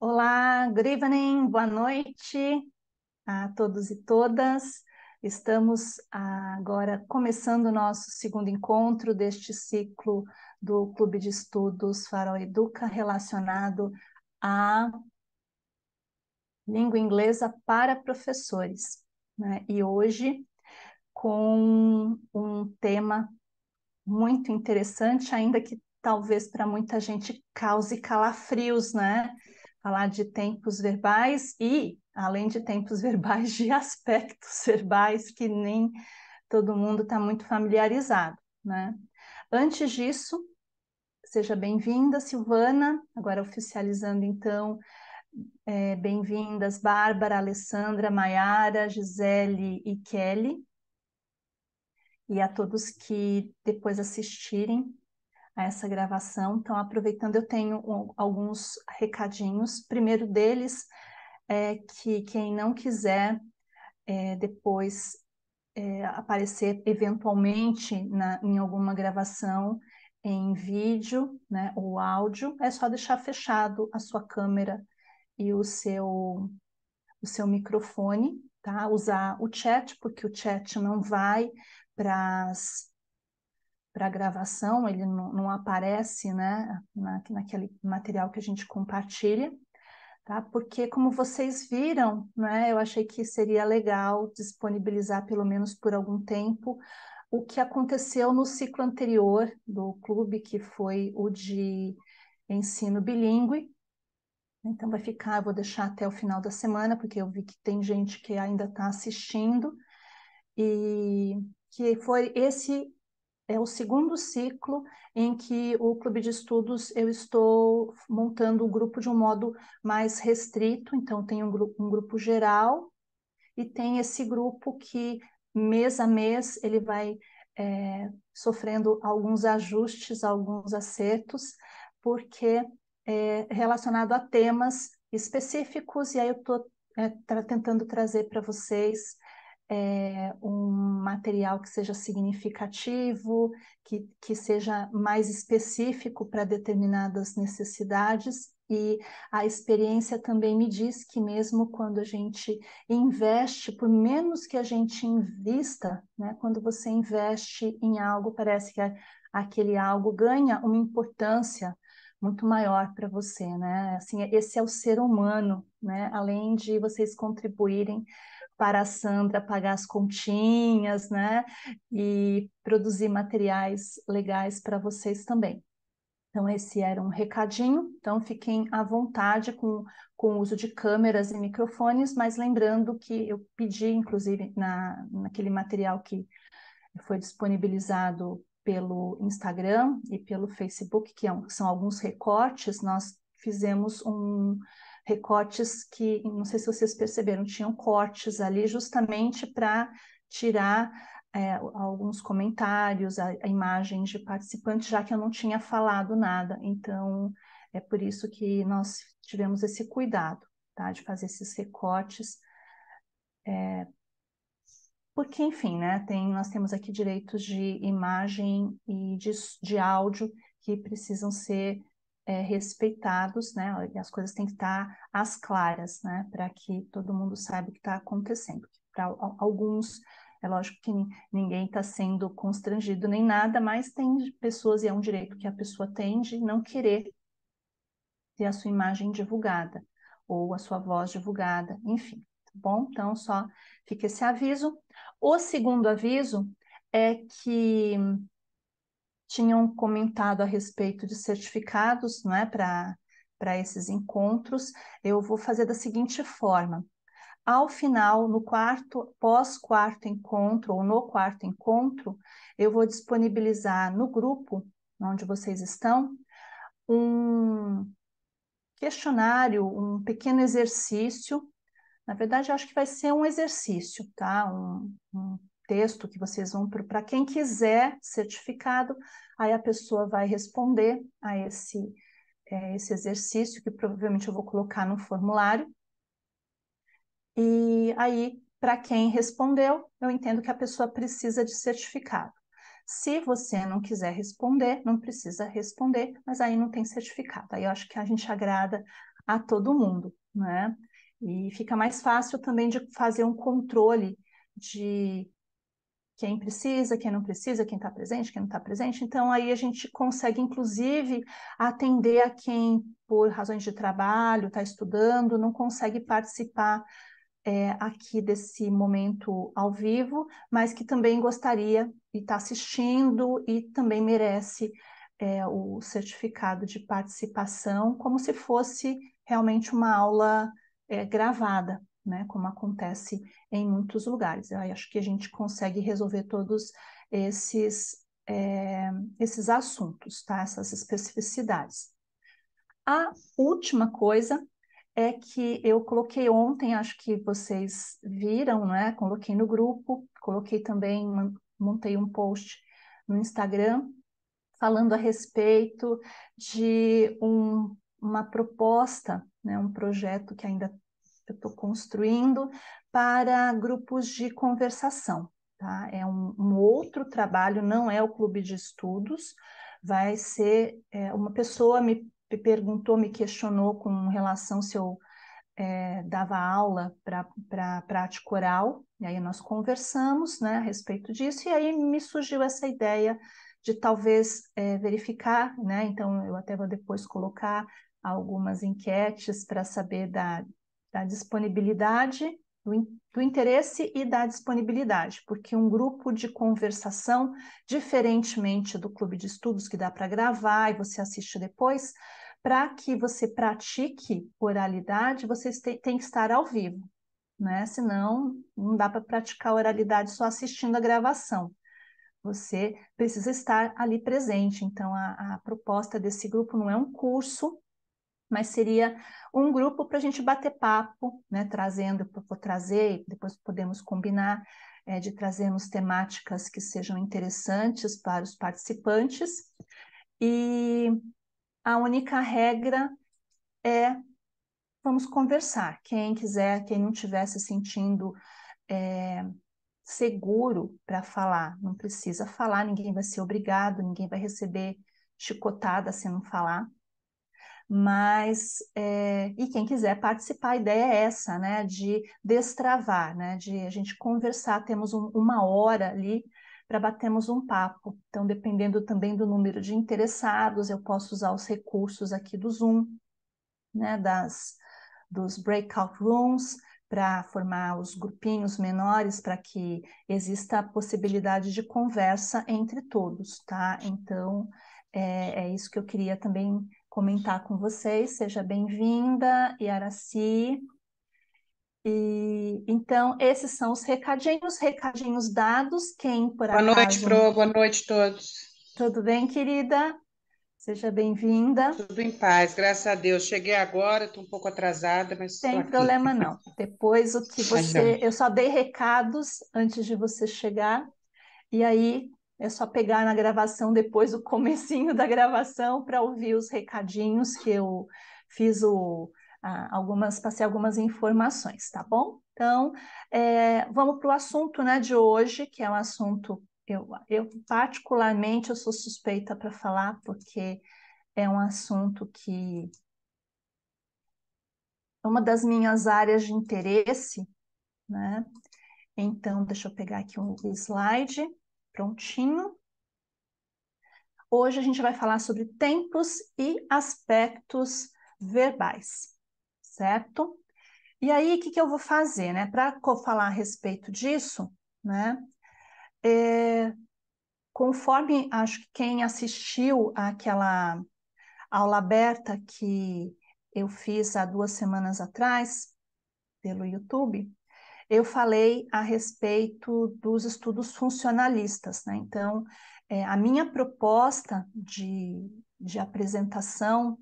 Olá, good evening, boa noite a todos e todas. Estamos agora começando o nosso segundo encontro deste ciclo do Clube de Estudos Farol Educa relacionado à língua inglesa para professores, né? E hoje com um tema muito interessante, ainda que talvez para muita gente cause calafrios, né? Falar de tempos verbais e, além de tempos verbais, de aspectos verbais que nem todo mundo está muito familiarizado, né? Antes disso, seja bem-vinda, Silvana, agora oficializando então, bem-vindas Bárbara, Alessandra, Maiara, Gisele e Kelly, e a todos que depois assistirem a essa gravação. Então, aproveitando, eu tenho alguns recadinhos. Primeiro deles é que quem não quiser depois aparecer eventualmente em alguma gravação em vídeo, né, ou áudio, é só deixar fechado a sua câmera e o seu microfone, tá? Usar o chat, porque o chat não vai para a gravação, ele não aparece, né, naquele material que a gente compartilha, tá? Porque, como vocês viram, né, eu achei que seria legal disponibilizar, pelo menos por algum tempo, o que aconteceu no ciclo anterior do clube, que foi o de ensino bilíngue. Então, vou deixar até o final da semana, porque eu vi que tem gente que ainda está assistindo, e que foi esse é o segundo ciclo em que o Clube de Estudos eu estou montando o grupo de um modo mais restrito. Então, tem um grupo geral e tem esse grupo que, mês a mês, ele vai sofrendo alguns ajustes, alguns acertos, porque é relacionado a temas específicos, e aí eu estou tentando trazer para vocês um material que seja significativo, que seja mais específico para determinadas necessidades. E a experiência também me diz que mesmo quando a gente investe, por menos que a gente invista, né, quando você investe em algo, parece que aquele algo ganha uma importância muito maior para você, né? Assim, esse é o ser humano, né? Além de vocês contribuírem para a Sandra pagar as continhas, né? E produzir materiais legais para vocês também. Então, esse era um recadinho. Então, fiquem à vontade com o uso de câmeras e microfones, mas lembrando que eu pedi, inclusive, naquele material que foi disponibilizado pelo Instagram e pelo Facebook, são alguns recortes, nós fizemos recortes que, não sei se vocês perceberam, tinham cortes ali justamente para tirar alguns comentários, a imagem de participante, já que eu não tinha falado nada. Então, é por isso que nós tivemos esse cuidado, tá, de fazer esses recortes, porque, enfim, né, nós temos aqui direitos de imagem e de áudio que precisam ser respeitados, né, e as coisas têm que estar às claras, né, para que todo mundo saiba o que está acontecendo. Para alguns, é lógico que ninguém está sendo constrangido nem nada, mas tem pessoas, e é um direito que a pessoa tem, de não querer ter a sua imagem divulgada, ou a sua voz divulgada, enfim, tá bom? Então, só fica esse aviso. O segundo aviso é que tinham comentado a respeito de certificados, né, para esses encontros. Eu vou fazer da seguinte forma: ao final, pós-quarto encontro, ou no quarto encontro, eu vou disponibilizar no grupo onde vocês estão um questionário, um pequeno exercício. Na verdade, eu acho que vai ser um exercício, tá? Um texto que vocês vão para quem quiser certificado, aí a pessoa vai responder a esse exercício, que provavelmente eu vou colocar no formulário. E aí, para quem respondeu, eu entendo que a pessoa precisa de certificado. Se você não quiser responder, não precisa responder, mas aí não tem certificado. Aí eu acho que a gente agrada a todo mundo, né? E fica mais fácil também de fazer um controle de quem precisa, quem não precisa, quem está presente, quem não está presente. Então, aí a gente consegue, inclusive, atender a quem, por razões de trabalho, está estudando, não consegue participar aqui desse momento ao vivo, mas que também gostaria e está assistindo e também merece o certificado de participação, como se fosse realmente uma aula gravada, né, como acontece em muitos lugares. Eu acho que a gente consegue resolver todos esses, esses assuntos, tá? Essas especificidades. A última coisa é que eu coloquei ontem, acho que vocês viram, né? Coloquei no grupo, coloquei também, montei um post no Instagram falando a respeito de uma proposta, né? Um projeto que ainda eu estou construindo para grupos de conversação, tá? É um outro trabalho, não é o clube de estudos, vai ser uma pessoa me perguntou, me questionou com relação se eu dava aula para prática oral, e aí nós conversamos, né, a respeito disso, e aí me surgiu essa ideia de talvez verificar, né, então eu até vou depois colocar algumas enquetes para saber da disponibilidade, do interesse e da disponibilidade, porque um grupo de conversação, diferentemente do clube de estudos que dá para gravar e você assiste depois, para que você pratique oralidade, você tem que estar ao vivo, né? Senão, não dá para praticar oralidade só assistindo a gravação. Você precisa estar ali presente. Então, a proposta desse grupo não é um curso, mas seria um grupo para a gente bater papo, né? Trazendo, vou trazer, depois podemos combinar de trazermos temáticas que sejam interessantes para os participantes. E a única regra é vamos conversar. Quem quiser, quem não estiver se sentindo seguro para falar, não precisa falar, ninguém vai ser obrigado, ninguém vai receber chicotada se não falar. Mas, e quem quiser participar, a ideia é essa, né, de destravar, né, de a gente conversar, temos uma hora ali para batermos um papo. Então, dependendo também do número de interessados, eu posso usar os recursos aqui do Zoom, né, dos breakout rooms, para formar os grupinhos menores, para que exista a possibilidade de conversa entre todos, tá? Então, é isso que eu queria também comentar com vocês. Seja bem-vinda, Yaraci. E, então, esses são os recadinhos dados. Quem, por Boa noite, acaso... Pro. Boa noite a todos. Tudo bem, querida? Seja bem-vinda. Tudo em paz, graças a Deus. Cheguei agora, estou um pouco atrasada, mas estou Tem aqui. problema não. Depois o que Tá você, joia. eu só dei recados antes de você chegar, e aí é só pegar na gravação depois o comecinho da gravação para ouvir os recadinhos que eu fiz passei algumas informações, tá bom? Então, vamos para o assunto, né, de hoje, que é um assunto eu particularmente eu sou suspeita para falar porque é um assunto que é uma das minhas áreas de interesse, né? Então, deixa eu pegar aqui um slide, prontinho. Hoje a gente vai falar sobre tempos e aspectos verbais, certo? E aí, o que eu vou fazer, né? Para falar a respeito disso, né? Conforme acho que quem assistiu àquela aula aberta que eu fiz há 2 semanas atrás, pelo YouTube, eu falei a respeito dos estudos funcionalistas, né? Então, a minha proposta de apresentação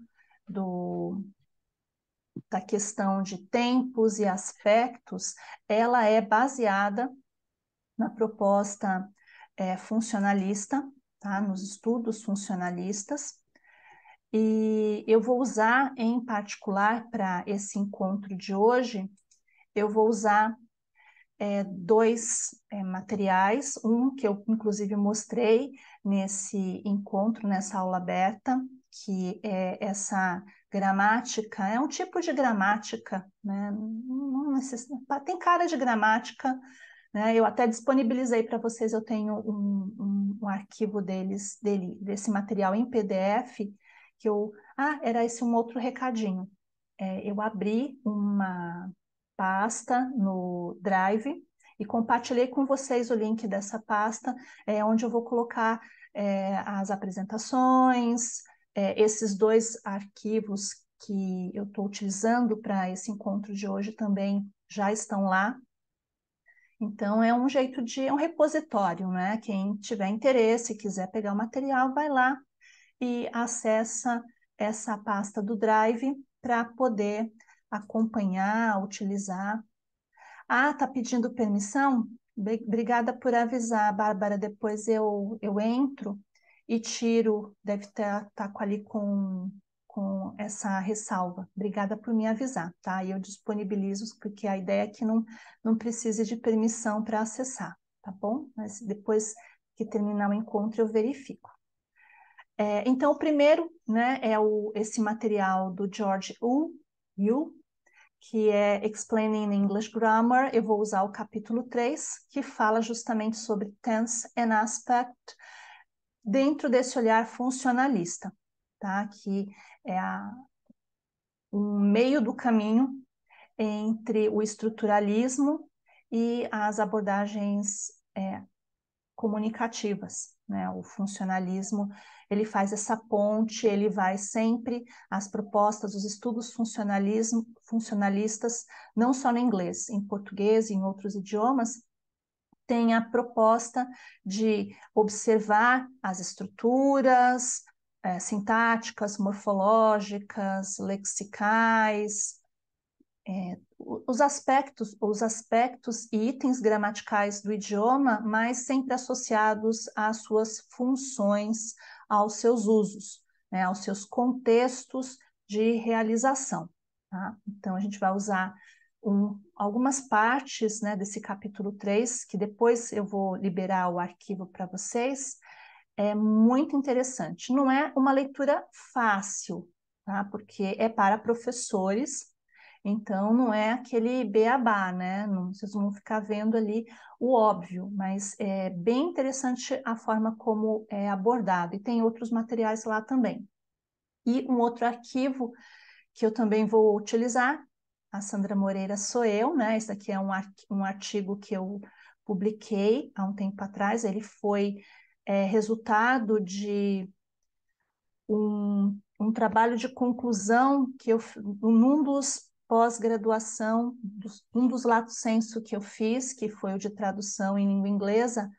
da questão de tempos e aspectos, ela é baseada na proposta funcionalista, tá? Nos estudos funcionalistas, e eu vou usar, em particular, para esse encontro de hoje, eu vou usar dois materiais, um que eu inclusive mostrei nesse encontro, nessa aula aberta, que essa gramática é um tipo de gramática, né? Não tem cara de gramática, né? Eu até disponibilizei para vocês, eu tenho um arquivo desse material em PDF, que era esse um outro recadinho. Eu abri uma pasta no Drive e compartilhei com vocês o link dessa pasta, onde eu vou colocar as apresentações, esses 2 arquivos que eu estou utilizando para esse encontro de hoje também já estão lá. Então, é um jeito é um repositório, né? Quem tiver interesse, quiser pegar o material, vai lá e acessa essa pasta do Drive para poder acompanhar, utilizar. Tá pedindo permissão? Obrigada por avisar, Bárbara. Depois eu entro e tiro, deve estar ali com essa ressalva. Obrigada por me avisar, tá? E eu disponibilizo, porque a ideia é que não precise de permissão para acessar, tá bom? Mas depois que terminar o encontro, eu verifico. Então, o primeiro, né, é esse material do George Yu, que é Explaining English Grammar. Eu vou usar o capítulo 3, que fala justamente sobre tense and aspect, dentro desse olhar funcionalista, tá? Que é um meio do caminho entre o estruturalismo e as abordagens comunicativas, né? O funcionalismo, ele faz essa ponte, ele vai sempre às propostas, os estudos funcionalistas, não só no inglês, em português e em outros idiomas, tem a proposta de observar as estruturas sintáticas, morfológicas, lexicais, os aspectos e itens gramaticais do idioma, mas sempre associados às suas funções, aos seus usos, né, aos seus contextos de realização. Tá? Então, a gente vai usar algumas partes, né, desse capítulo 3, que depois eu vou liberar o arquivo para vocês. É muito interessante. Não é uma leitura fácil, tá? Porque é para professores, então não é aquele beabá, né? Não, vocês vão ficar vendo ali o óbvio, mas é bem interessante a forma como é abordado. E tem outros materiais lá também. E um outro arquivo que eu também vou utilizar, a Sandra Moreira sou eu, né? Esse aqui é um artigo que eu publiquei há um tempo atrás, ele foi resultado de um trabalho de conclusão que num dos pós-graduação, um dos lato sensu que eu fiz, que foi o de tradução em língua inglesa.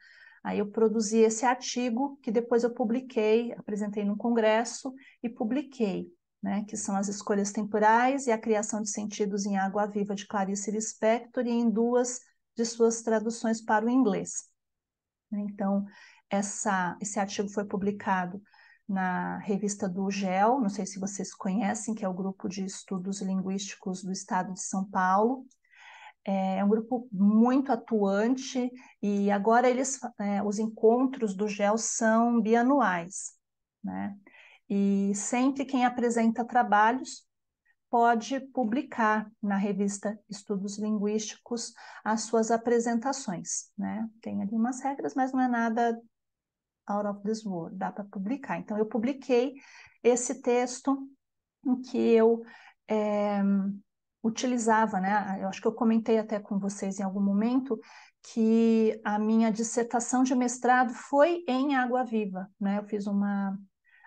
Aí eu produzi esse artigo, que depois eu publiquei, apresentei no congresso e publiquei, né, que são as escolhas temporais e a criação de sentidos em Água Viva, de Clarice Lispector, e em 2 de suas traduções para o inglês. Então, esse artigo foi publicado na revista do GEL, não sei se vocês conhecem, que é o Grupo de Estudos Linguísticos do Estado de São Paulo. É um grupo muito atuante e agora os encontros do GEL são bianuais, né? E sempre quem apresenta trabalhos pode publicar na revista Estudos Linguísticos as suas apresentações, né? Tem ali umas regras, mas não é nada out of this world, dá para publicar. Então, eu publiquei esse texto em que eu utilizava, né? Eu acho que eu comentei até com vocês em algum momento que a minha dissertação de mestrado foi em Água Viva, né? Eu fiz uma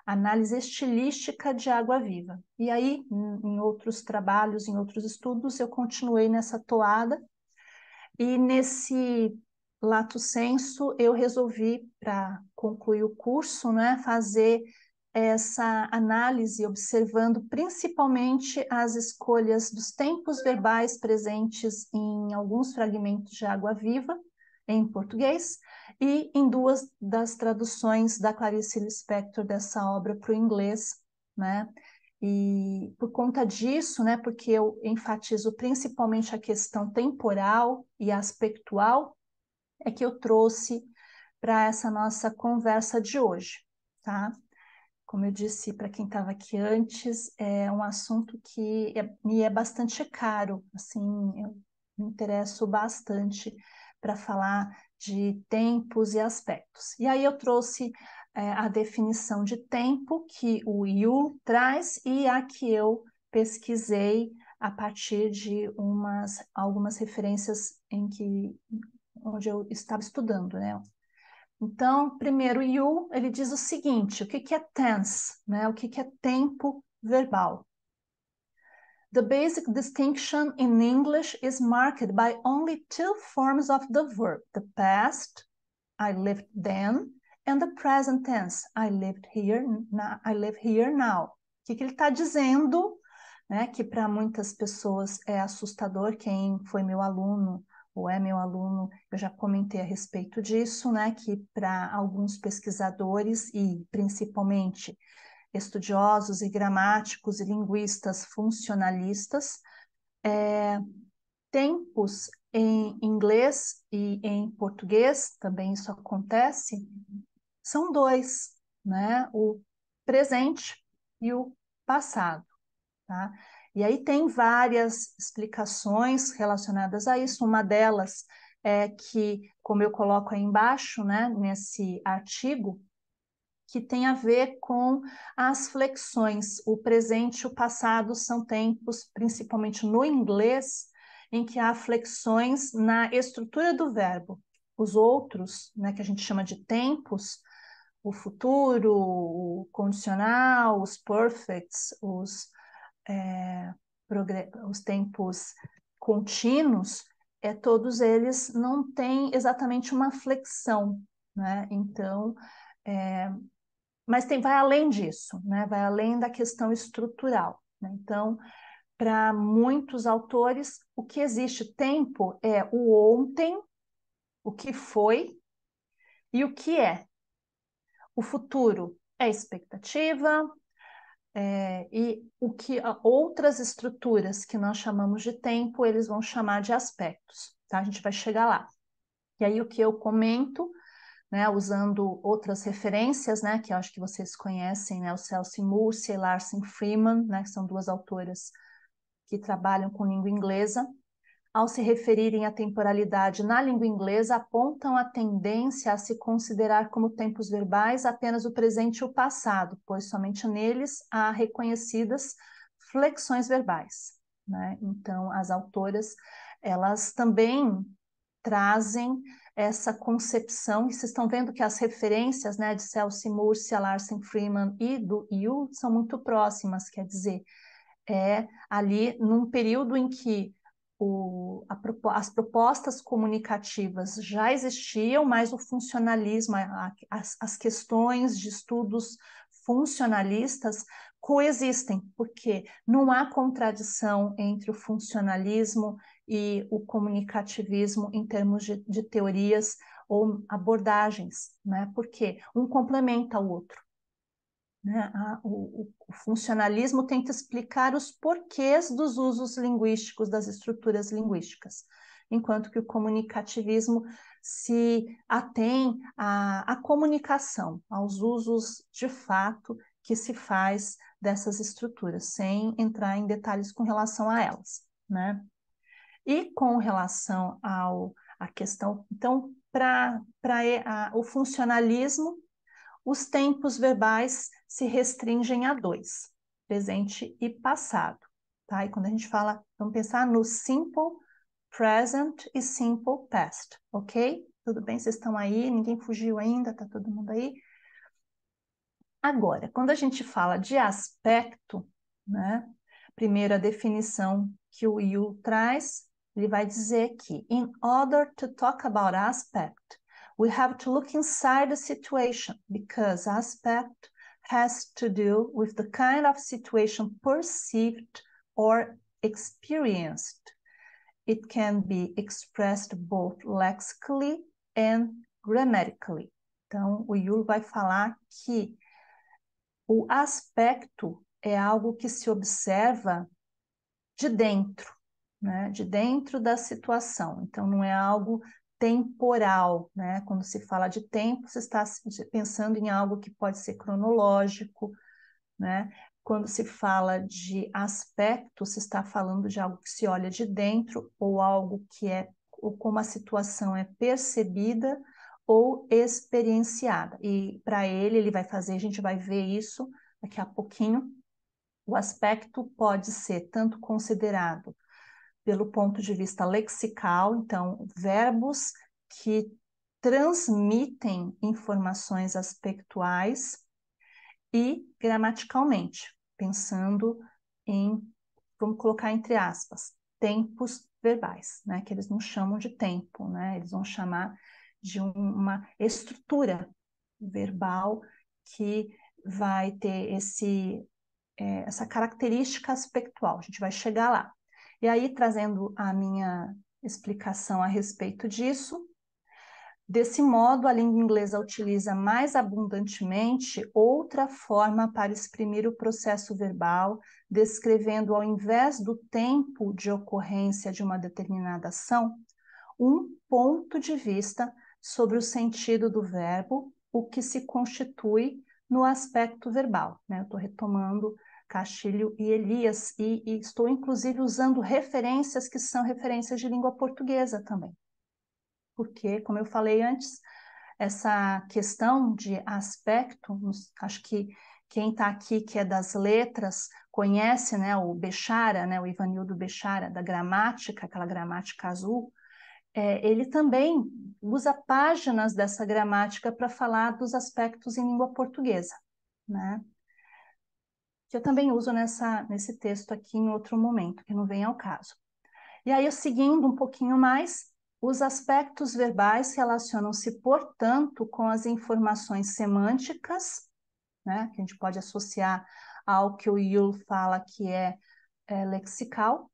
análise estilística de Água Viva. E aí, em outros trabalhos, em outros estudos, eu continuei nessa toada. E nesse lato sensu, eu resolvi, para concluir o curso, né, fazer essa análise, observando principalmente as escolhas dos tempos verbais presentes em alguns fragmentos de Água Viva, em português, e em 2 das traduções da Clarice Lispector dessa obra para o inglês, né? E por conta disso, né, porque eu enfatizo principalmente a questão temporal e aspectual, é que eu trouxe para essa nossa conversa de hoje, tá? como eu disse para quem estava aqui antes, é um assunto que me é bastante caro, assim, eu me interesso bastante para falar de tempos e aspectos. E aí eu trouxe a definição de tempo que o Yule traz e a que eu pesquisei a partir de algumas referências onde eu estava estudando, né? Então, primeiro, Yu, ele diz o seguinte, o que é tense, né? O que é tempo verbal? The basic distinction in English is marked by only two forms of the verb, the past, I lived then, and the present tense, I live here now. O que ele está dizendo, né? Que para muitas pessoas é assustador, quem foi meu aluno ou é meu aluno, eu já comentei a respeito disso, né? Que para alguns pesquisadores e principalmente estudiosos e gramáticos e linguistas funcionalistas, tempos em inglês e em português, também isso acontece, são dois, né? O presente e o passado, tá? E aí tem várias explicações relacionadas a isso. Uma delas é que, como eu coloco aí embaixo, né, nesse artigo, que tem a ver com as flexões. O presente e o passado são tempos, principalmente no inglês, em que há flexões na estrutura do verbo. Os outros, né, que a gente chama de tempos, o futuro, o condicional, os perfects, os tempos contínuos, todos eles não têm exatamente uma flexão, né? Então, mas vai além disso, né? Vai além da questão estrutural, né? Então, para muitos autores, o que existe tempo é o ontem, o que foi e o que é. O futuro é expectativa, e o que outras estruturas que nós chamamos de tempo, eles vão chamar de aspectos, tá? A gente vai chegar lá. E aí o que eu comento, né, usando outras referências, né, que eu acho que vocês conhecem, né, o Celso Murcia e Larsen Freeman, né, que são duas autoras que trabalham com língua inglesa, ao se referirem à temporalidade na língua inglesa, apontam a tendência a se considerar como tempos verbais apenas o presente e o passado, pois somente neles há reconhecidas flexões verbais, né? Então, as autoras, elas também trazem essa concepção, e vocês estão vendo que as referências, né, de Celso Murcia, Larsen Freeman e do Yu são muito próximas, quer dizer, ali num período em que as propostas comunicativas já existiam, mas o funcionalismo, as questões de estudos funcionalistas coexistem, porque não há contradição entre o funcionalismo e o comunicativismo em termos de teorias ou abordagens, né? Porque um complementa o outro. Né? O funcionalismo tenta explicar os porquês dos usos linguísticos, das estruturas linguísticas, enquanto que o comunicativismo se atém à comunicação, aos usos de fato que se faz dessas estruturas, sem entrar em detalhes com relação a elas, né? E com relação à questão, então, para o funcionalismo, os tempos verbais se restringem a dois, presente e passado, tá? E quando a gente fala, vamos pensar no simple present e simple past, ok? Tudo bem? Vocês estão aí? Ninguém fugiu ainda? Tá todo mundo aí? Agora, quando a gente fala de aspecto, né? Primeira definição que o Yu traz, ele vai dizer que in order to talk about aspect, we have to look inside the situation because aspect has to do with the kind of situation perceived or experienced. It can be expressed both lexically and grammatically. Então, o Yu vai falar que o aspecto é algo que se observa de dentro, né? De dentro da situação. Então, não é algo temporal, né? Quando se fala de tempo, você está pensando em algo que pode ser cronológico, né? Quando se fala de aspecto, se está falando de algo que se olha de dentro ou algo que é ou como a situação é percebida ou experienciada. E para ele vai fazer, a gente vai ver isso daqui a pouquinho. O aspecto pode ser tanto considerado pelo ponto de vista lexical, então, verbos que transmitem informações aspectuais e gramaticalmente, pensando em, vamos colocar entre aspas, tempos verbais, né, que eles não chamam de tempo, né, eles vão chamar de uma estrutura verbal que vai ter essa característica aspectual. A gente vai chegar lá. E aí, trazendo a minha explicação a respeito disso, desse modo, a língua inglesa utiliza mais abundantemente outra forma para exprimir o processo verbal, descrevendo, ao invés do tempo de ocorrência de uma determinada ação, um ponto de vista sobre o sentido do verbo, o que se constitui no aspecto verbal, né? Eu estou retomando Castilho e Elias e estou inclusive usando referências que são referências de língua portuguesa também. Porque, como eu falei antes, essa questão de aspecto, acho que quem está aqui, que é das letras, conhece, né, o Bechara, né, o Ivanildo Bechara, da gramática, aquela gramática azul, ele também usa páginas dessa gramática para falar dos aspectos em língua portuguesa, né? Que eu também uso nesse texto aqui em outro momento, que não vem ao caso. E aí, seguindo um pouquinho mais, os aspectos verbais relacionam-se, portanto, com as informações semânticas, né, que a gente pode associar ao que o Yule fala que é lexical,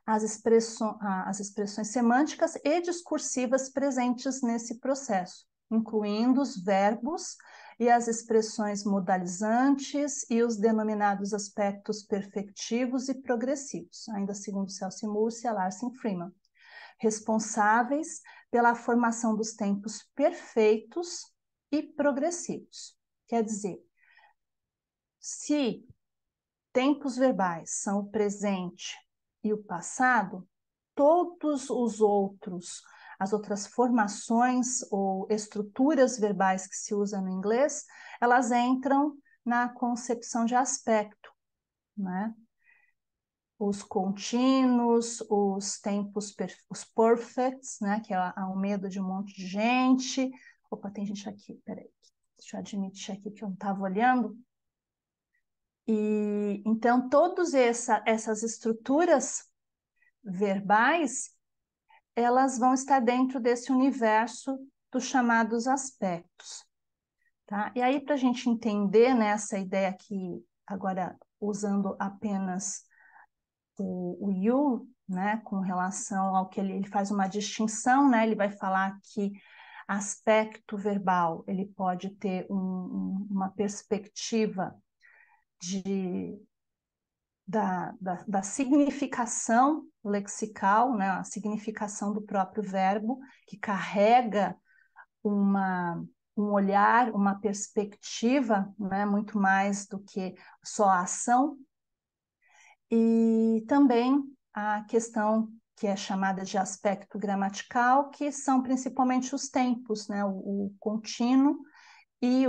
as expressões semânticas e discursivas presentes nesse processo, incluindo os verbos e as expressões modalizantes e os denominados aspectos perfectivos e progressivos, ainda segundo Celso Múrcia, Larsen Freeman, responsáveis pela formação dos tempos perfeitos e progressivos. Quer dizer, se tempos verbais são o presente e o passado, todos os outros, as outras formações ou estruturas verbais que se usam no inglês, elas entram na concepção de aspecto, né? Os contínuos, os tempos, os perfects, né? Que é o medo de um monte de gente. Opa, tem gente aqui, peraí. Deixa eu admitir aqui que eu não estava olhando. E então, todas essas estruturas verbais, elas vão estar dentro desse universo dos chamados aspectos, tá? E aí, para a gente entender, né, essa ideia aqui, agora usando apenas o you, né, com relação ao que ele faz uma distinção, né, ele vai falar que aspecto verbal, ele pode ter uma perspectiva da significação lexical, né, a significação do próprio verbo, que carrega um olhar, uma perspectiva, né, muito mais do que só a ação, e também a questão que é chamada de aspecto gramatical, que são principalmente os tempos, né, o contínuo e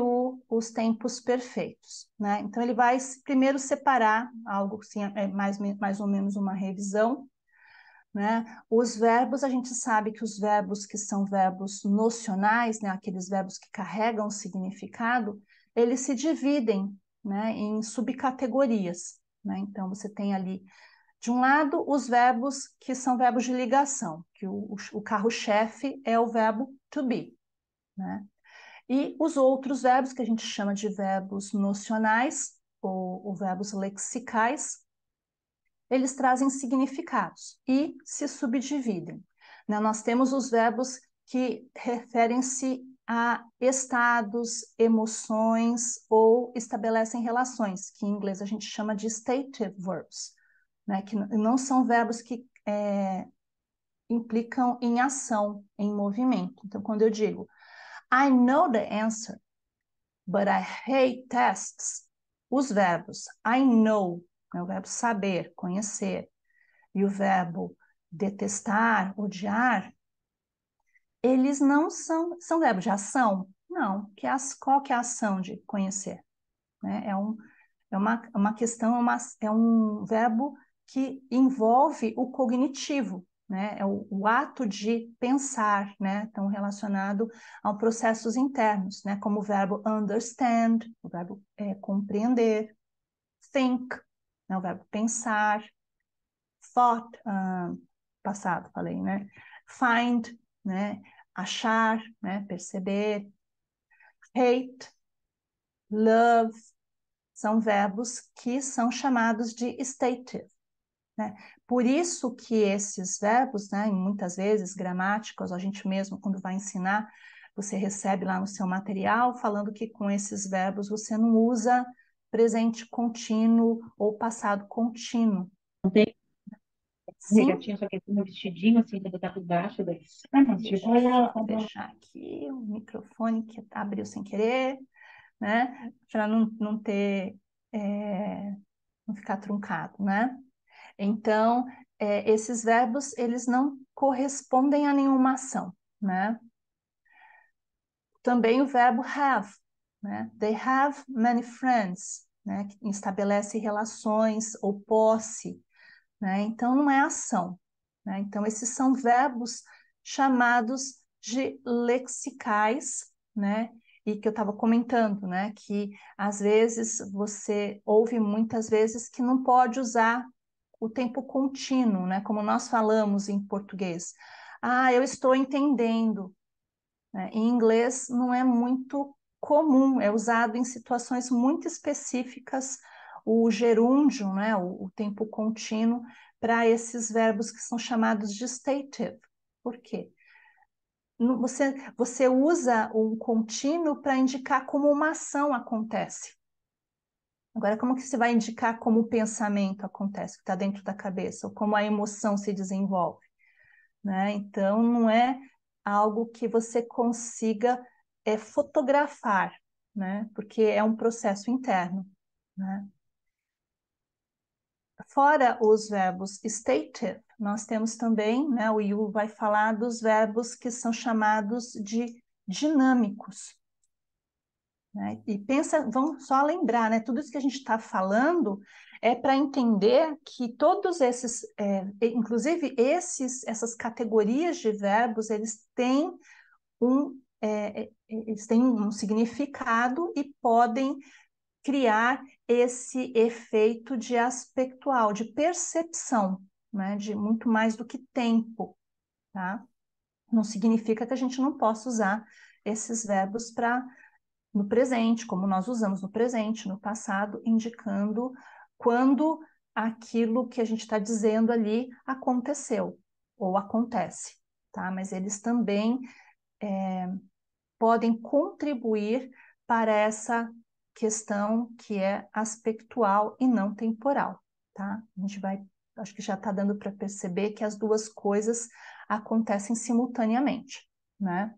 os tempos perfeitos, né? Então, ele vai primeiro separar algo, assim, mais ou menos uma revisão, né? Os verbos, a gente sabe que os verbos que são verbos nocionais, né, aqueles verbos que carregam significado, eles se dividem, né, em subcategorias, né? Então, você tem ali, de um lado, os verbos que são verbos de ligação, que o carro-chefe é o verbo to be, né? E os outros verbos, que a gente chama de verbos nocionais, ou verbos lexicais, eles trazem significados e se subdividem, né? Nós temos os verbos que referem-se a estados, emoções ou estabelecem relações, que em inglês a gente chama de stative verbs, né? Que não são verbos que implicam em ação, em movimento. Então, quando eu digo I know the answer, but I hate tests, os verbos I know, né, o verbo saber, conhecer, e o verbo detestar, odiar, eles não são verbos de ação? Não. Qual que é a ação de conhecer? Né? É uma questão, é um verbo que envolve o cognitivo, né? É o ato de pensar, né? Então, relacionado a processos internos, né? Como o verbo understand, o verbo compreender, think, né? O verbo pensar, thought, passado, falei, né? Find, né? Achar, né? Perceber, hate, love, são verbos que são chamados de stative, né? Por isso que esses verbos, né, muitas vezes gramáticos, a gente mesmo, quando vai ensinar, você recebe lá no seu material falando que com esses verbos você não usa presente contínuo ou passado contínuo. Não tem Sim? gatinha, só que tem um vestidinho assim para botar por baixo desse. Ah, não, Deixa tipo, eu só fechar aqui o microfone que abriu sem querer, né? Para não ter, não ficar truncado, né? Então, esses verbos, eles não correspondem a nenhuma ação, né? Também o verbo have, né? They have many friends, né? Que estabelece relações ou posse, né? Então, não é ação, né? Então, esses são verbos chamados de lexicais, né? E que eu estava comentando, né? Que às vezes você ouve muitas vezes que não pode usar o tempo contínuo, né? Como nós falamos em português. Ah, eu estou entendendo, né? Em inglês não é muito comum, é usado em situações muito específicas o gerúndio, né? O tempo contínuo para esses verbos que são chamados de stative. Por quê? Você usa o contínuo para indicar como uma ação acontece. Agora, como que você vai indicar como o pensamento acontece, que está dentro da cabeça, ou como a emoção se desenvolve, né? Então, não é algo que você consiga fotografar, né? Porque é um processo interno, né? Fora os verbos stative, nós temos também, né? O Yu vai falar dos verbos que são chamados de dinâmicos, né? E pensa, vamos só lembrar, né? Tudo isso que a gente está falando é para entender que todos esses, inclusive essas categorias de verbos, eles têm um significado e podem criar esse efeito de aspectual, de percepção, né? De muito mais do que tempo, tá? Não significa que a gente não possa usar esses verbos para no presente, como nós usamos no presente, no passado, indicando quando aquilo que a gente está dizendo ali aconteceu ou acontece, tá? Mas eles também podem contribuir para essa questão que é aspectual e não temporal, tá? A gente vai, acho que já está dando para perceber que as duas coisas acontecem simultaneamente, né?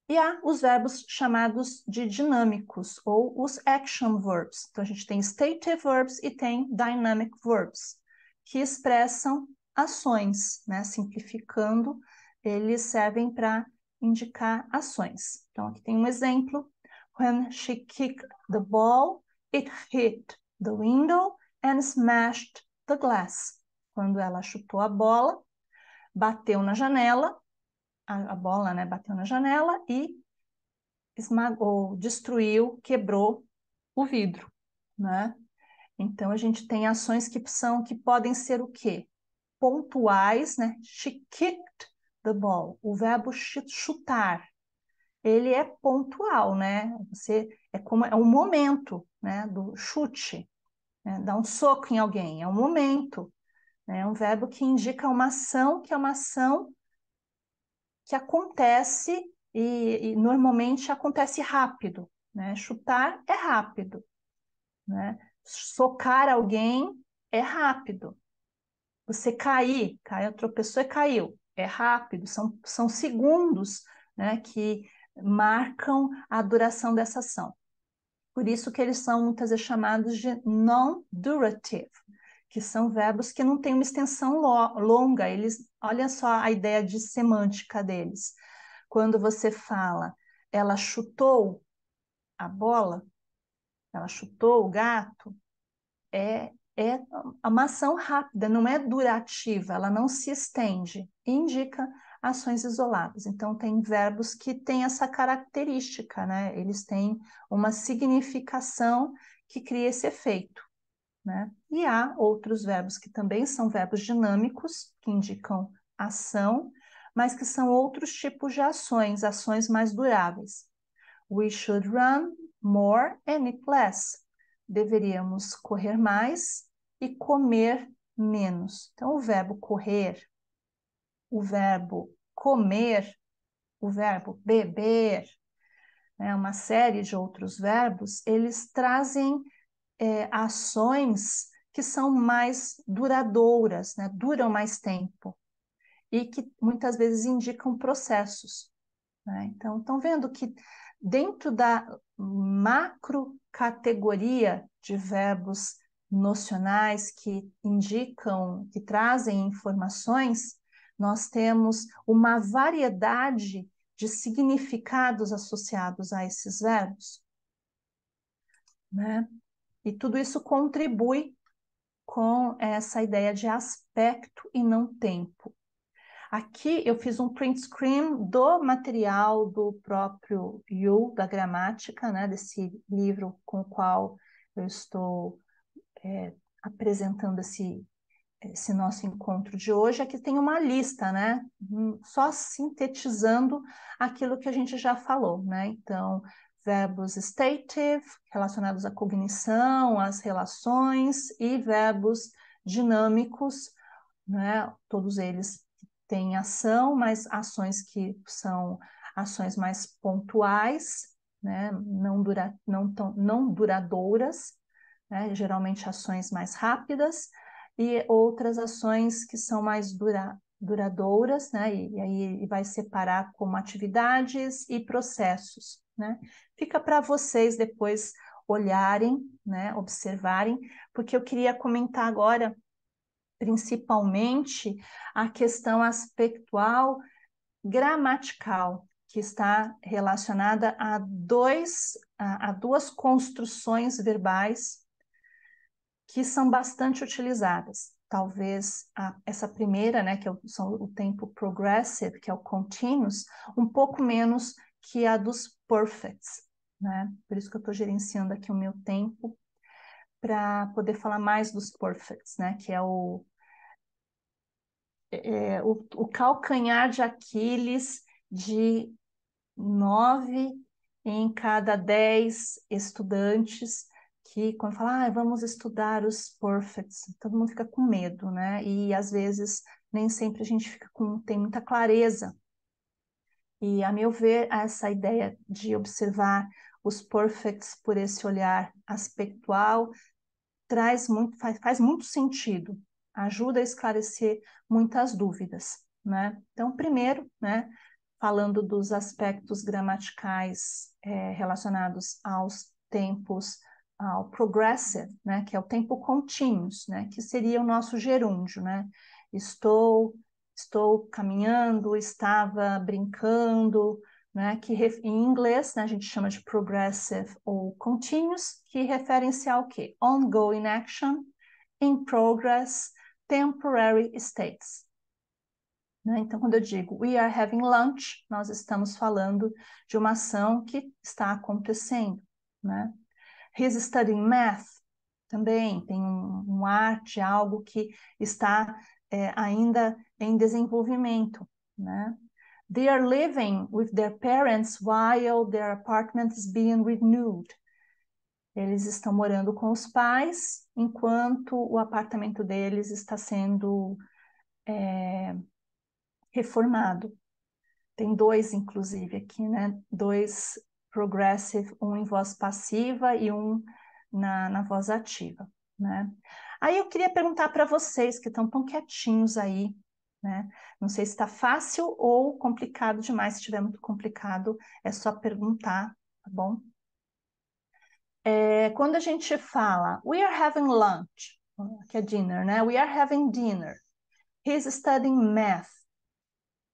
E há os verbos chamados de dinâmicos, ou os action verbs. Então, a gente tem stative verbs e tem dynamic verbs, que expressam ações, né? Simplificando, eles servem para indicar ações. Então, aqui tem um exemplo. When she kicked the ball, it hit the window and smashed the glass. Quando ela chutou a bola, bateu na janela, a bola, né, bateu na janela e esmagou, destruiu, quebrou o vidro, né? Então a gente tem ações que podem ser o quê? Pontuais, né? She kicked the ball. O verbo chutar, ele é pontual, né? É um momento, né, do chute, né? Dar um soco em alguém, é um momento, né? É um verbo que indica uma ação que é uma ação que acontece e normalmente acontece rápido, né? Chutar é rápido, né? Socar alguém é rápido. Você cair, caiu, tropeçou e caiu. É rápido, são segundos, né, que marcam a duração dessa ação. Por isso que eles são muitas vezes chamados de non-durative, que são verbos que não têm uma extensão longa. Olha só a ideia de semântica deles. Quando você fala, ela chutou a bola, ela chutou o gato, é uma ação rápida, não é durativa, ela não se estende, indica ações isoladas. Então, tem verbos que têm essa característica, né? Eles têm uma significação que cria esse efeito, né? E há outros verbos que também são verbos dinâmicos, que indicam ação, mas que são outros tipos de ações mais duráveis. We should run more and eat less. Deveríamos correr mais e comer menos. Então, o verbo correr, o verbo comer, o verbo beber, né, uma série de outros verbos, eles trazem ações que são mais duradouras, né, duram mais tempo e que muitas vezes indicam processos, né? Então, estão vendo que dentro da macro categoria de verbos nocionais que indicam, que trazem informações, nós temos uma variedade de significados associados a esses verbos, né? E tudo isso contribui com essa ideia de aspecto e não tempo. Aqui eu fiz um print screen do material do próprio Yu, da gramática, né, desse livro com o qual eu estou apresentando esse nosso encontro de hoje. Aqui tem uma lista, né, só sintetizando aquilo que a gente já falou, né? Então, verbos stative, relacionados à cognição, às relações, e verbos dinâmicos, né? Todos eles têm ação, mas ações que são ações mais pontuais, né? Não duradouras, né? Geralmente ações mais rápidas, e outras ações que são mais duradouras, né? E aí vai separar como atividades e processos, né? Fica para vocês depois olharem, né? Observarem, porque eu queria comentar agora principalmente a questão aspectual gramatical, que está relacionada a duas construções verbais que são bastante utilizadas. Talvez essa primeira, né, que são o tempo progressive, que é o continuous, um pouco menos que a dos perfects, né? Por isso que eu estou gerenciando aqui o meu tempo para poder falar mais dos perfects, né, que é o calcanhar de Aquiles de 9 em cada 10 estudantes que, quando fala, vamos estudar os perfects, todo mundo fica com medo, né? E às vezes nem sempre a gente tem muita clareza. E, a meu ver, essa ideia de observar os perfects por esse olhar aspectual faz muito sentido, ajuda a esclarecer muitas dúvidas, né? Então, primeiro, né, falando dos aspectos gramaticais relacionados aos tempos, ao progressive, né, que é o tempo continuous, né, que seria o nosso gerúndio, né? Estou caminhando, estava brincando, né, que em inglês, né, a gente chama de progressive ou continuous, que referem-se ao quê? Ongoing action, in progress, temporary states. Né? Então, quando eu digo we are having lunch, nós estamos falando de uma ação que está acontecendo. Né? He's studying math, também tem um ar de algo que está ainda em desenvolvimento. Né? They are living with their parents while their apartment is being renewed. Eles estão morando com os pais enquanto o apartamento deles está sendo reformado. Tem dois, inclusive, aqui, né? Dois progressive, um em voz passiva e um na voz ativa, né? Aí eu queria perguntar para vocês que estão tão quietinhos aí, né? Não sei se está fácil ou complicado demais. Se estiver muito complicado, é só perguntar, tá bom? Quando a gente fala, we are having lunch, que é dinner, né? We are having dinner. He's studying math.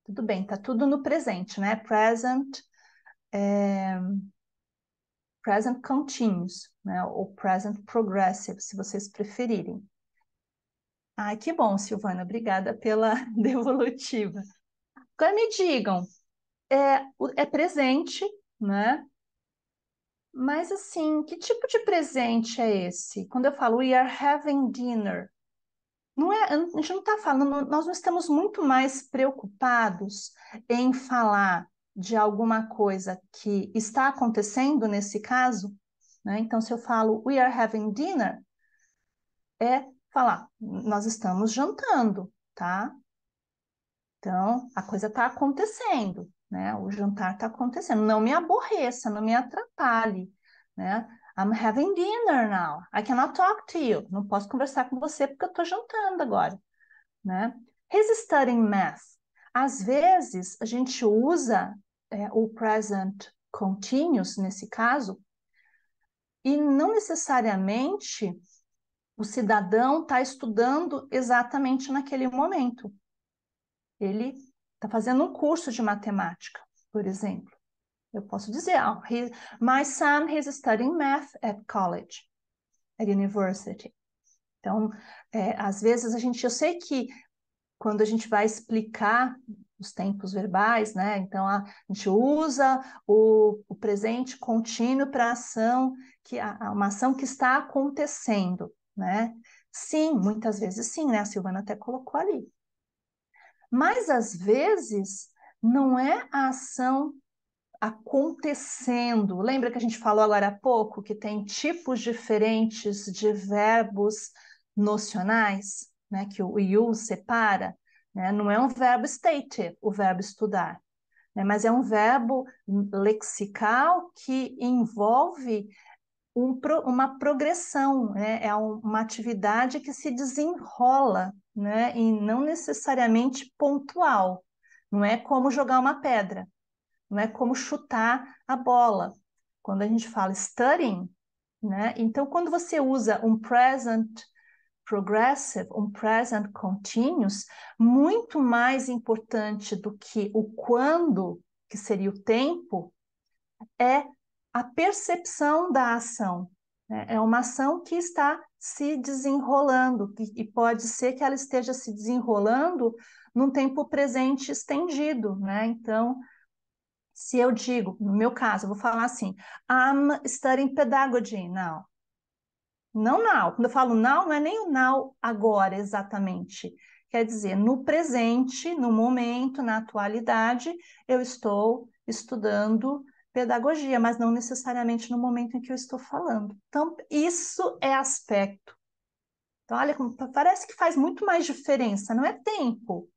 Tudo bem, tá tudo no presente, né? Present, present continuous, né? Ou present progressive, se vocês preferirem. Ai, que bom, Silvana, obrigada pela devolutiva. Agora me digam, é presente, né? Mas assim, que tipo de presente é esse? Quando eu falo we are having dinner, não é, a gente não está falando, nós não estamos muito mais preocupados em falar de alguma coisa que está acontecendo nesse caso, né? Então, se eu falo we are having dinner, é falar, nós estamos jantando, tá? Então, a coisa está acontecendo, né? O jantar está acontecendo. Não me aborreça, não me atrapalhe, né? I'm having dinner now. I cannot talk to you. Não posso conversar com você porque eu estou jantando agora, né? He's studying math. Às vezes, a gente usa o present continuous, nesse caso, e não necessariamente o cidadão está estudando exatamente naquele momento. Ele está fazendo um curso de matemática, por exemplo. Eu posso dizer, my son is studying math at college, at university. Então, às vezes eu sei que quando a gente vai explicar os tempos verbais, né? Então a gente usa o presente contínuo para ação, uma ação que está acontecendo, né? Sim, muitas vezes sim, né? A Silvana até colocou ali. Mas às vezes não é a ação acontecendo. Lembra que a gente falou agora há pouco que tem tipos diferentes de verbos nocionais, né? Que o you separa, né? Não é um verbo state, o verbo estudar, né? Mas é um verbo lexical que envolve uma progressão, né? É uma atividade que se desenrola, né? E não necessariamente pontual. Não é como jogar uma pedra, não é como chutar a bola. Quando a gente fala studying, né? Então, quando você usa um present progressive, um present continuous, muito mais importante do que o quando, que seria o tempo, é a percepção da ação. Né? É uma ação que está se desenrolando, e pode ser que ela esteja se desenrolando num tempo presente estendido, né? Então, se eu digo, no meu caso, eu vou falar assim, I'm studying pedagogy now. Não now. Quando eu falo now, não é nem o now agora exatamente. Quer dizer, no presente, no momento, na atualidade, eu estou estudando pedagogia, mas não necessariamente no momento em que eu estou falando. Então, isso é aspecto. Então, olha, parece que faz muito mais diferença, não é tempo.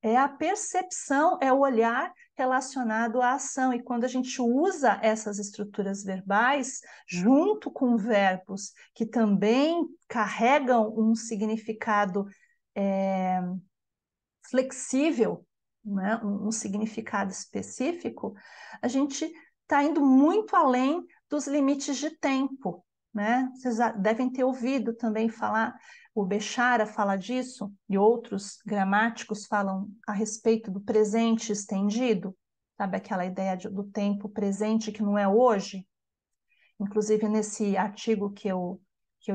É a percepção, é o olhar relacionado à ação. E quando a gente usa essas estruturas verbais, junto com verbos que também carregam um significado flexível, né? Um significado específico, a gente está indo muito além dos limites de tempo. Né? Vocês devem ter ouvido também falar, o Bechara fala disso, e outros gramáticos falam a respeito do presente estendido, sabe aquela ideia do tempo presente que não é hoje? Inclusive, nesse artigo que eu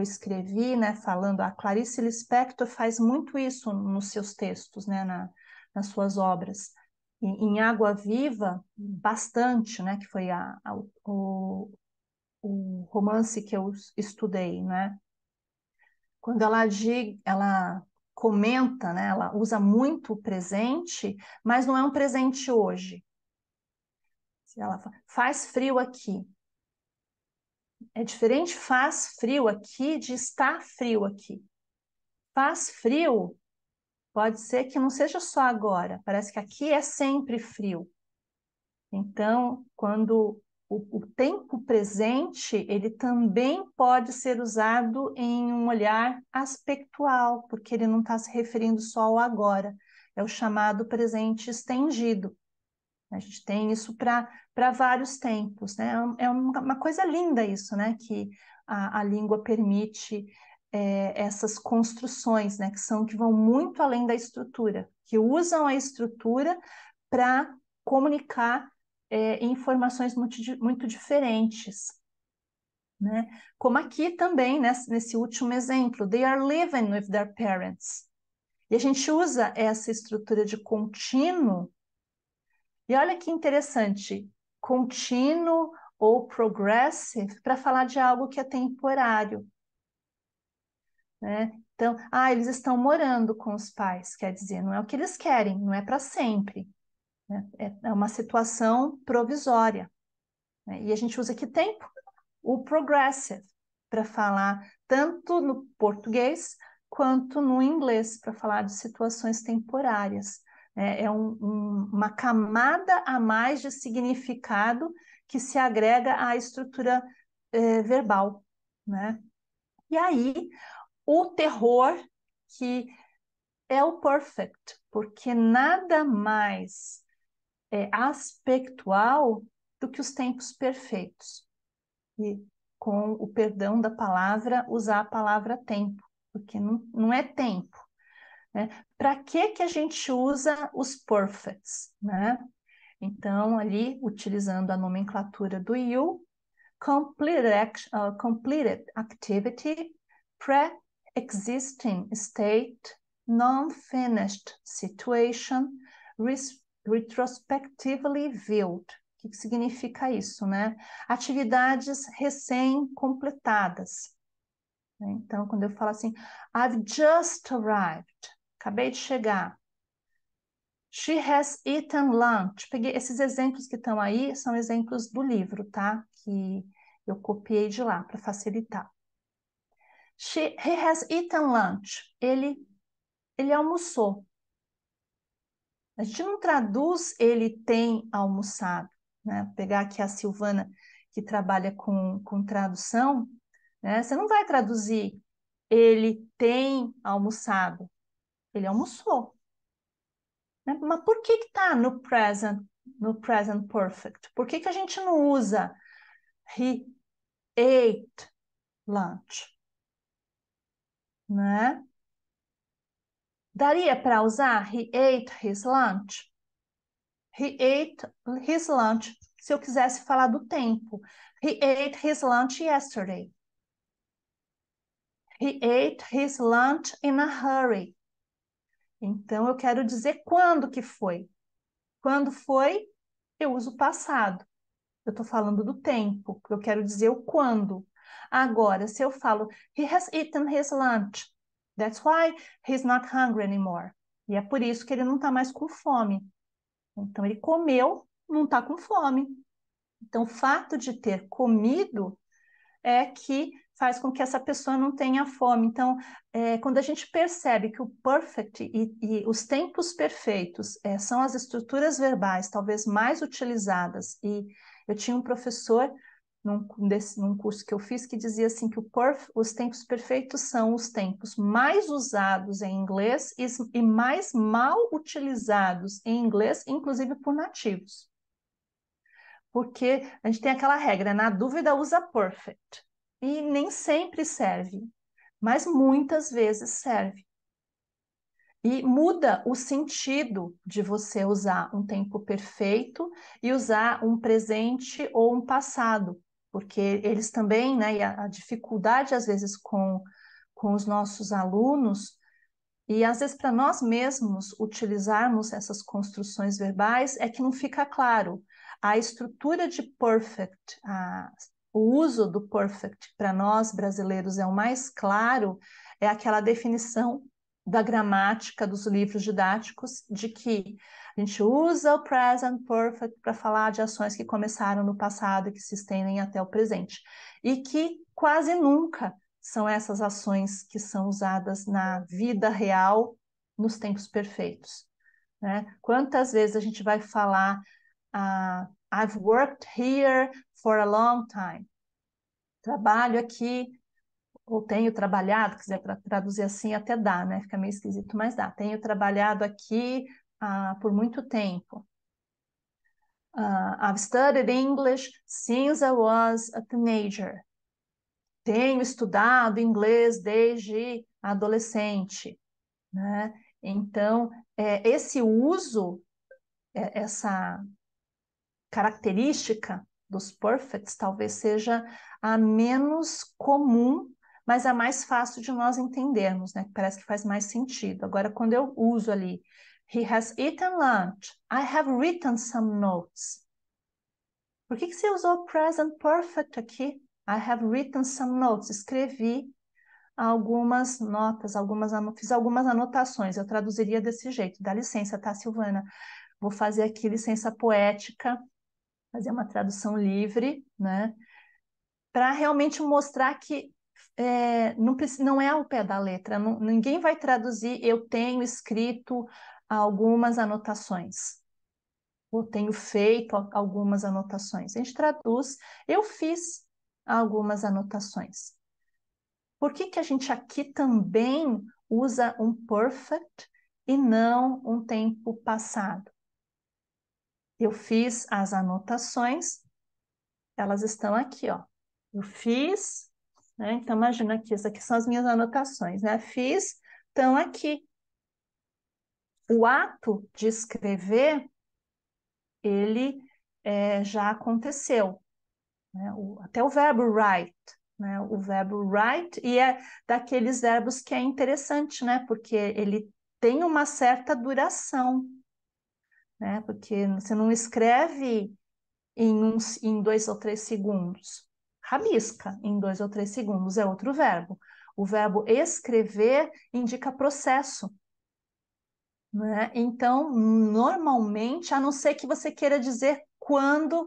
escrevi, né, falando, a Clarice Lispector faz muito isso nos seus textos, né, nas suas obras. Em Água Viva, bastante, né, que foi o romance que eu estudei, né? Quando ela comenta, né, ela usa muito o presente, mas não é um presente hoje. Ela fala, faz frio aqui. É diferente faz frio aqui de está frio aqui. Faz frio pode ser que não seja só agora, parece que aqui é sempre frio. Então, quando o tempo presente, ele também pode ser usado em um olhar aspectual, porque ele não está se referindo só ao agora. É o chamado presente estendido. A gente tem isso para vários tempos, né? É uma coisa linda isso, né? Que a língua permite essas construções, né? Que vão muito além da estrutura, que usam a estrutura para comunicar informações muito diferentes, né? Como aqui também, né? Nesse último exemplo, they are living with their parents. E a gente usa essa estrutura de contínuo. E olha que interessante, contínuo ou progressive para falar de algo que é temporário, né? Então, eles estão morando com os pais, quer dizer, não é o que eles querem, não é para sempre, né? É uma situação provisória, né? E a gente usa que tempo? O progressive para falar tanto no português quanto no inglês, para falar de situações temporárias. É uma camada a mais de significado que se agrega à estrutura verbal, né? E aí, o terror, que é o perfect, porque nada mais é aspectual do que os tempos perfeitos. E, com o perdão da palavra, usar a palavra tempo, porque não é tempo, né? Para que a gente usa os perfects, né? Então, ali, utilizando a nomenclatura do you, completed activity, pre-existing state, non-finished situation, retrospectively viewed. O que significa isso, né? Atividades recém-completadas. Então, quando eu falo assim, I've just arrived, acabei de chegar. She has eaten lunch. Peguei esses exemplos que estão aí, são exemplos do livro, tá? Que eu copiei de lá para facilitar. He has eaten lunch. Ele almoçou. A gente não traduz ele tem almoçado, né? Vou pegar aqui a Silvana, que trabalha com tradução, né? Você não vai traduzir ele tem almoçado. Ele almoçou. Né? Mas por que está no present perfect? Por que a gente não usa he ate lunch? Né? Daria para usar he ate his lunch? He ate his lunch. Se eu quisesse falar do tempo. He ate his lunch yesterday. He ate his lunch in a hurry. Então, eu quero dizer quando que foi. Quando foi, eu uso o passado. Eu estou falando do tempo. Eu quero dizer o quando. Agora, se eu falo, he has eaten his lunch. That's why he's not hungry anymore. E é por isso que ele não está mais com fome. Então, ele comeu, não está com fome. Então, o fato de ter comido é que faz com que essa pessoa não tenha fome. Então, quando a gente percebe que o perfect e os tempos perfeitos são as estruturas verbais talvez mais utilizadas, e eu tinha um professor num curso que eu fiz que dizia assim que os tempos perfeitos são os tempos mais usados em inglês e mais mal utilizados em inglês, inclusive por nativos. Porque a gente tem aquela regra, na dúvida usa perfect. E nem sempre serve, mas muitas vezes serve. E muda o sentido de você usar um tempo perfeito e usar um presente ou um passado, porque eles também, né, e a dificuldade às vezes com os nossos alunos, e às vezes para nós mesmos utilizarmos essas construções verbais, é que não fica claro. A estrutura de perfect, o uso do perfect para nós brasileiros é o mais claro, é aquela definição da gramática dos livros didáticos de que a gente usa o present perfect para falar de ações que começaram no passado e que se estendem até o presente. E que quase nunca são essas ações que são usadas na vida real nos tempos perfeitos, né? Quantas vezes a gente vai falar I've worked here for a long time. Trabalho aqui, ou tenho trabalhado, quiser traduzir assim até dá, né? Fica meio esquisito, mas dá. Tenho trabalhado aqui por muito tempo. I've studied English since I was a teenager. Tenho estudado inglês desde adolescente, né? Então, esse uso, essa característica dos perfects talvez seja a menos comum, mas a mais fácil de nós entendermos, né? Parece que faz mais sentido. Agora, quando eu uso ali, he has eaten lunch, I have written some notes. Por que você usou present perfect aqui? I have written some notes. Escrevi algumas notas, fiz algumas anotações. Eu traduziria desse jeito. Dá licença, tá, Silvana? Vou fazer aqui licença poética, fazer uma tradução livre, né? Para realmente mostrar que não é ao pé da letra. Ninguém vai traduzir. Eu tenho escrito algumas anotações. Eu tenho feito algumas anotações. A gente traduz, eu fiz algumas anotações. Por que que a gente aqui também usa um perfect e não um tempo passado? Eu fiz as anotações, elas estão aqui, ó. Eu fiz, né? Então imagina aqui, essas aqui são as minhas anotações, né? Fiz, estão aqui. O ato de escrever, ele já aconteceu, né? Até o verbo write, né? O verbo write, e é daqueles verbos que é interessante, né? Porque ele tem uma certa duração, né? Porque você não escreve em 2 ou 3 segundos. Rabisca em 2 ou 3 segundos, é outro verbo. O verbo escrever indica processo, né? Então, normalmente, a não ser que você queira dizer quando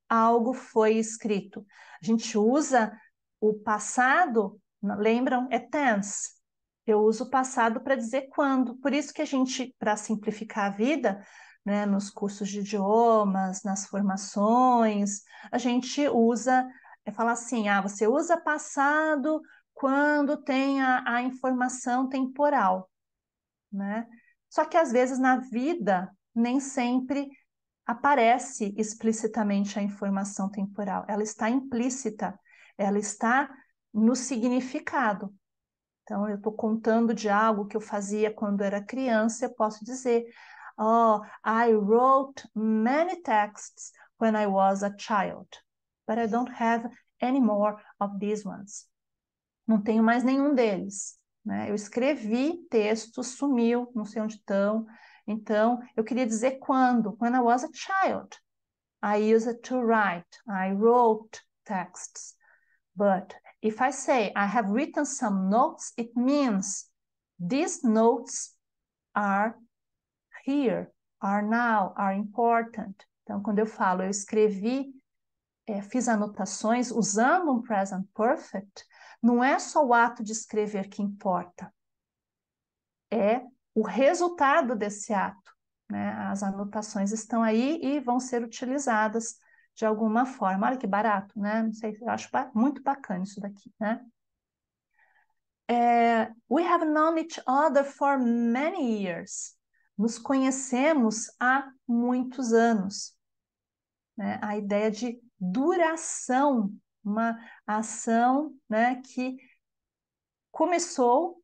algo foi escrito. A gente usa o passado, lembram? É tense. Eu uso o passado para dizer quando. Por isso que a gente, para simplificar a vida, né, nos cursos de idiomas, nas formações, a gente usa, fala assim, você usa passado quando tem a informação temporal, né? Só que às vezes na vida nem sempre aparece explicitamente a informação temporal, ela está implícita, ela está no significado. Então, eu estou contando de algo que eu fazia quando era criança, eu posso dizer, oh, I wrote many texts when I was a child, but I don't have any more of these ones. Não tenho mais nenhum deles, né? Eu escrevi textos, sumiu, não sei onde estão. Então, eu queria dizer quando. When I was a child, I used to write. I wrote texts. But if I say I have written some notes, it means these notes are here, are now, are important. Então, quando eu falo eu escrevi, fiz anotações usando um present perfect, não é só o ato de escrever que importa, é o resultado desse ato, né? As anotações estão aí e vão ser utilizadas de alguma forma. Olha que barato, né? Não sei, eu acho muito bacana isso daqui, né? We have known each other for many years. Nos conhecemos há muitos anos, né? A ideia de duração, uma ação, né, que começou,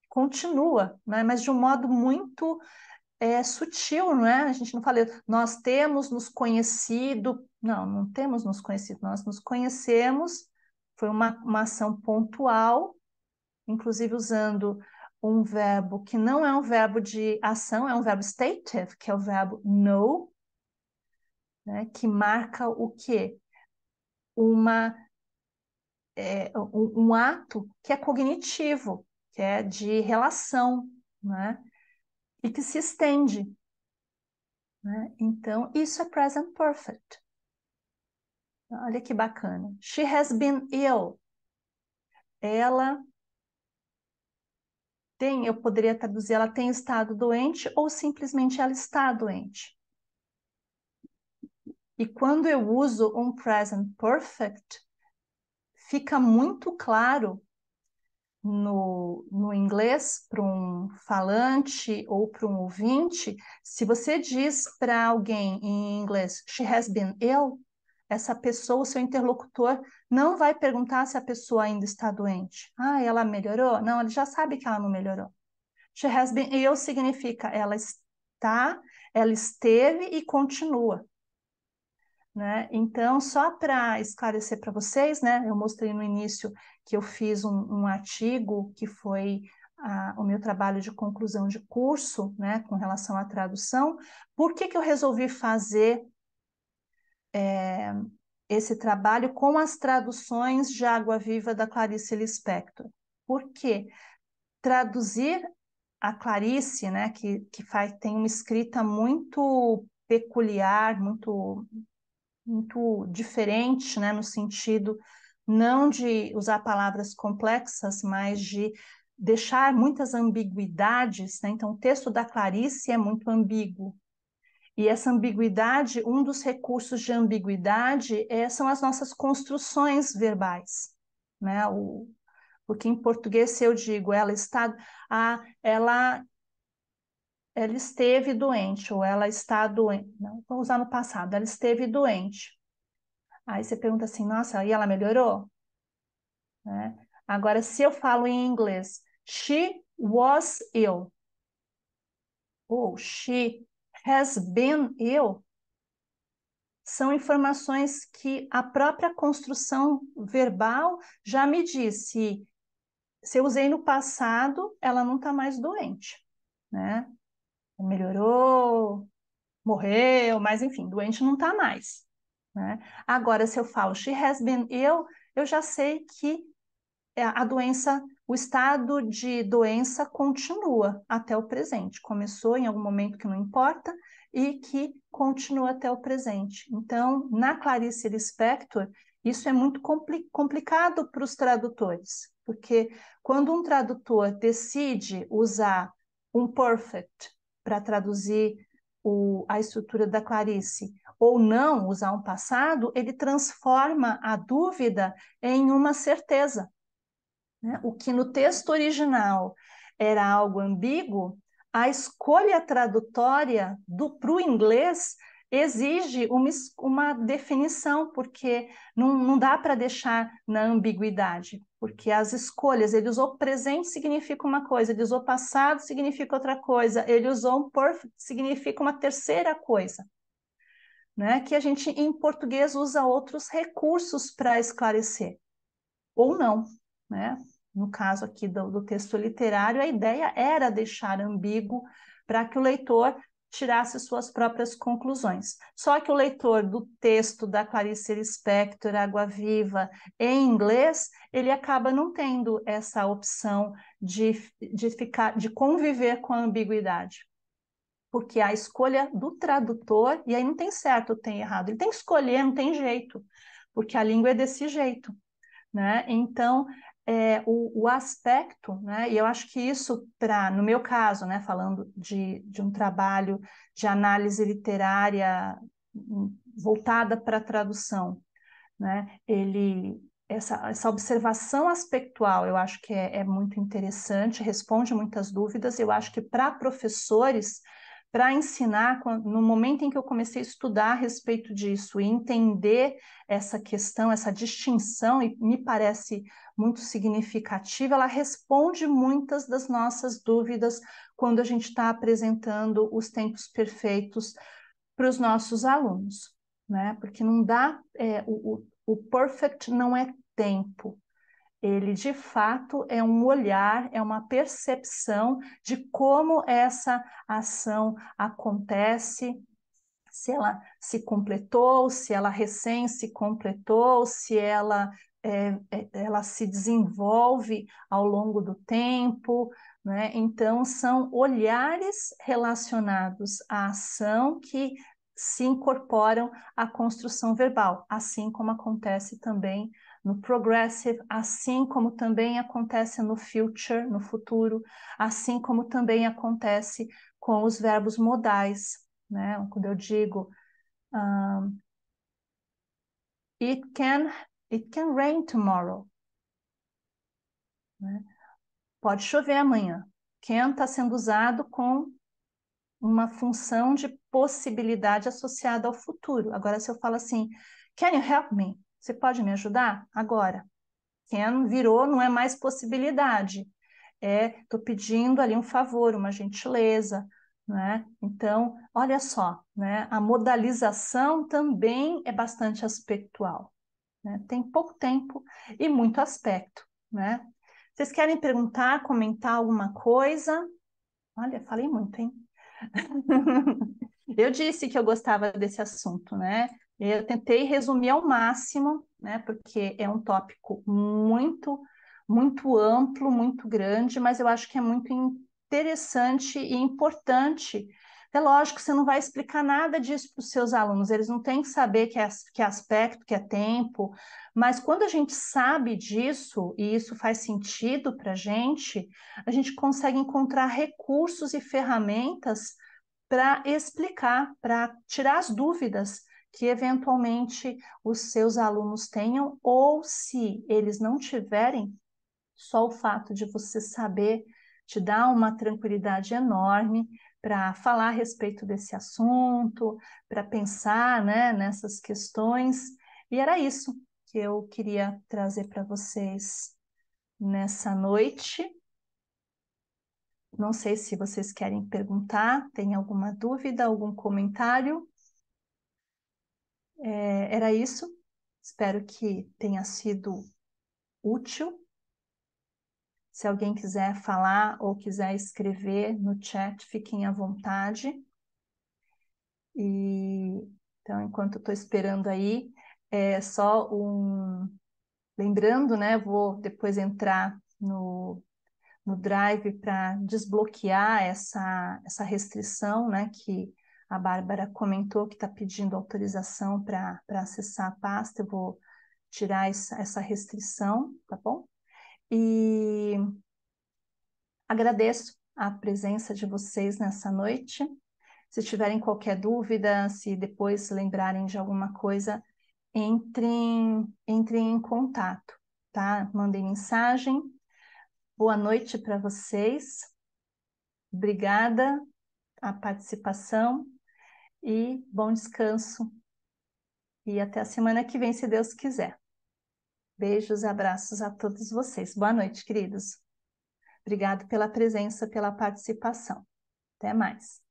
continua, né, mas de um modo muito sutil, não é? A gente não fala, nós temos nos conhecido, não temos nos conhecido, nós nos conhecemos, foi uma ação pontual, inclusive usando um verbo que não é um verbo de ação, é um verbo stative, que é o verbo know, né, que marca o quê? Um ato que é cognitivo, que é de relação, né? E que se estende, né? Então, isso é present perfect. Olha que bacana. She has been ill. Ela tem, eu poderia traduzir, ela tem estado doente ou simplesmente ela está doente. E quando eu uso um present perfect, fica muito claro no inglês, para um falante ou para um ouvinte, se você diz para alguém em inglês, she has been ill, essa pessoa, o seu interlocutor, não vai perguntar se a pessoa ainda está doente. Ah, ela melhorou? Não, ele já sabe que ela não melhorou. She has been ill significa ela está, ela esteve e continua. Né? Então, só para esclarecer para vocês, né, eu mostrei no início que eu fiz um artigo que foi o meu trabalho de conclusão de curso, né, com relação à tradução. Por que eu resolvi fazer esse trabalho com as traduções de Água Viva da Clarice Lispector? Porque traduzir a Clarice, né, que tem uma escrita muito peculiar, muito diferente, né, no sentido não de usar palavras complexas, mas de deixar muitas ambiguidades, né? Então, o texto da Clarice é muito ambíguo. E essa ambiguidade, um dos recursos de ambiguidade são as nossas construções verbais, né? Porque em português, se eu digo, ela esteve doente, ou ela está doente, não, vou usar no passado, ela esteve doente. Aí você pergunta assim, nossa, aí ela melhorou? Né? Agora, se eu falo em inglês, she was ill, ou she has been ill, são informações que a própria construção verbal já me diz. Se eu usei no passado, ela não está mais doente, né? Melhorou, morreu, mas enfim, doente não está mais. Né? Agora, se eu falo she has been ill, eu já sei que a doença, o estado de doença continua até o presente. Começou em algum momento que não importa e que continua até o presente. Então, na Clarice Lispector, isso é muito complicado para os tradutores, porque quando um tradutor decide usar um perfect para traduzir a estrutura da Clarice, ou não usar um passado, ele transforma a dúvida em uma certeza. Né? O que no texto original era algo ambíguo, a escolha tradutória para o inglês exige uma definição, porque não dá para deixar na ambiguidade, porque as escolhas, ele usou presente significa uma coisa, ele usou passado significa outra coisa, ele usou um perfect significa uma terceira coisa. Né? Que a gente, em português, usa outros recursos para esclarecer, ou não, né? No caso aqui do texto literário, a ideia era deixar ambíguo para que o leitor tirasse suas próprias conclusões. Só que o leitor do texto da Clarice Lispector, Água Viva, em inglês, ele acaba não tendo essa opção de conviver com a ambiguidade. Porque a escolha do tradutor, e aí não tem certo ou tem errado, ele tem que escolher, não tem jeito, porque a língua é desse jeito. Né? Então, o aspecto, né? E eu acho que isso, no meu caso, né? Falando de um trabalho de análise literária voltada para a tradução, né? Essa observação aspectual, eu acho que é muito interessante, responde muitas dúvidas. Eu acho que para professores, para ensinar, no momento em que eu comecei a estudar a respeito disso e entender essa questão, essa distinção, e me parece muito significativa, ela responde muitas das nossas dúvidas quando a gente está apresentando os tempos perfeitos para os nossos alunos, né? Porque não dá, o perfect não é tempo, ele de fato é um olhar, é uma percepção de como essa ação acontece, se ela se completou, se ela recém se completou, se ela se desenvolve ao longo do tempo, né? Então, são olhares relacionados à ação que se incorporam à construção verbal, assim como acontece também no progressive, assim como também acontece no future, no futuro, assim como também acontece com os verbos modais, né? Quando eu digo It can rain tomorrow. Né? Pode chover amanhã. Can está sendo usado com uma função de possibilidade associada ao futuro. Agora, se eu falo assim, can you help me? Você pode me ajudar? Agora, can virou, não é mais possibilidade. Estou pedindo ali um favor, uma gentileza, né? Então, olha só, né? A modalização também é bastante aspectual, né? Tem pouco tempo e muito aspecto, né? Vocês querem perguntar, comentar alguma coisa? Olha, falei muito, hein? Eu disse que eu gostava desse assunto, né? Eu tentei resumir ao máximo, né? Porque é um tópico muito amplo, muito grande, mas eu acho que é muito interessante e importante. É lógico que você não vai explicar nada disso para os seus alunos, eles não têm que saber que é aspecto, que é tempo, mas quando a gente sabe disso, e isso faz sentido para a gente consegue encontrar recursos e ferramentas para explicar, para tirar as dúvidas que eventualmente os seus alunos tenham, ou se eles não tiverem, só o fato de você saber te dá uma tranquilidade enorme para falar a respeito desse assunto, para pensar, né, nessas questões. E era isso que eu queria trazer para vocês nessa noite. Não sei se vocês querem perguntar, tem alguma dúvida, algum comentário? Era isso. Espero que tenha sido útil. Se alguém quiser falar ou quiser escrever no chat, fiquem à vontade. Então, enquanto eu estou esperando aí, só lembrando, né? Vou depois entrar no Drive para desbloquear essa restrição, né? Que a Bárbara comentou que está pedindo autorização para acessar a pasta. Eu vou tirar essa restrição, tá bom? E agradeço a presença de vocês nessa noite. Se tiverem qualquer dúvida, se depois lembrarem de alguma coisa, entrem em contato, tá? Mandem mensagem. Boa noite para vocês. Obrigada a participação e bom descanso. E até a semana que vem, se Deus quiser. Beijos e abraços a todos vocês. Boa noite, queridos. Obrigado pela presença, pela participação. Até mais.